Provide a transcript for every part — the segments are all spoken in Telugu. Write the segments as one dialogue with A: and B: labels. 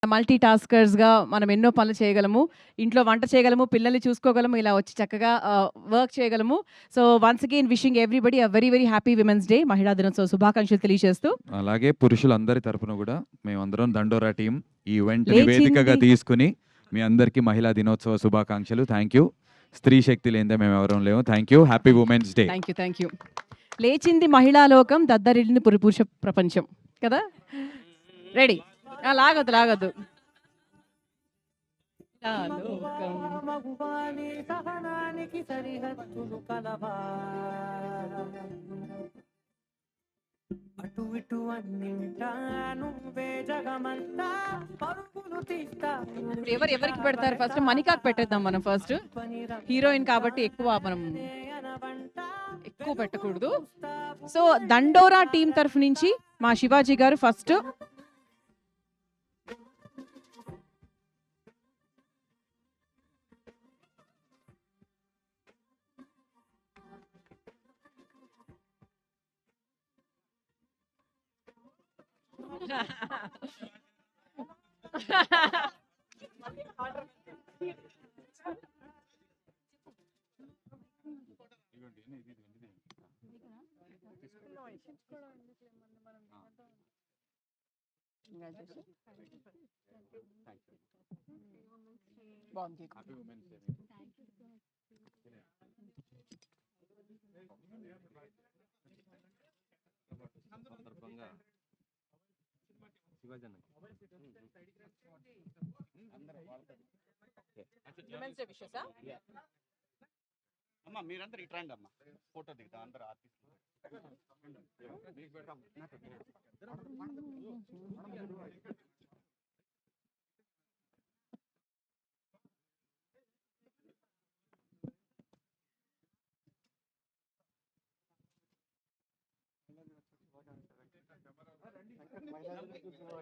A: మల్టీ టాస్కర్స్‌గా మనం ఎన్నో పనులు చేయగలము. ఇంట్లో వంట చేయగలము, పిల్లల్ని చూసుకోగలము, ఇలా వచ్చి చక్కగా వర్క్ చేయగలము. So, once again wishing everybody a very very happy women's day. మహిళా దినోత్సవ శుభాకాంక్షలు తెలియజేస్తూ
B: అలాగే పురుషులందరి తరపున కూడా మేమందరం దండోరా టీం ఈ ఈవెంట్‌ని
A: లేచింది
B: వేదికగా తీసుకొని మీ అందరికీ మహిళా దినోత్సవ శుభాకాంక్షలు. Thank you. స్త్రీ శక్తి లేనిదే మేము ఎవరం లేము. Thank you. Happy women's day.
A: Thank you. లేచింది మహిళా లోకం, దద్దరిల్లింది పురుష ప్రపంచం కదా! రెడీ. లాగొద్దు. లోకం
C: మగువాని సహనానికి సరిహద్దులు కలవా అటు ఇటు అన్నింటా నువ్వే జగమంతా పరుగులు తీస్తా.
A: ఇప్పుడు ఎవరికి పెడతారు? ఫస్ట్ మణికాకు పెట్టేద్దాం మనం ఫస్ట్. హీరోయిన్ కాబట్టి ఎక్కువ పెట్టకూడదు. సో దండోరా టీం తరఫు నుంచి మా శివాజీ గారు ఫస్ట్ బాగుంది.
D: అమ్మా మీరందరూ ఇటు రండి అమ్మా, ఫోటో దిగుతాం అందరూ ఆర్టిస్టులు.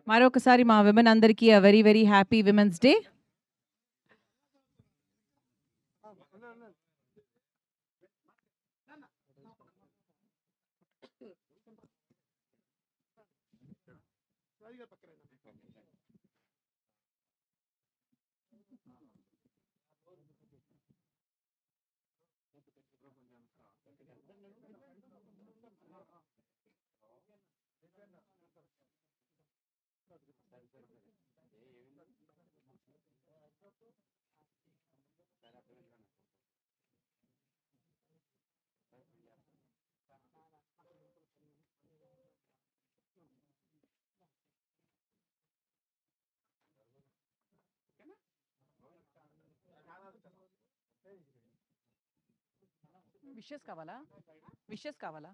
A: మరొకసారి మా విమెన్ అందరికీ a very very happy women's day. Wishes కావాలా?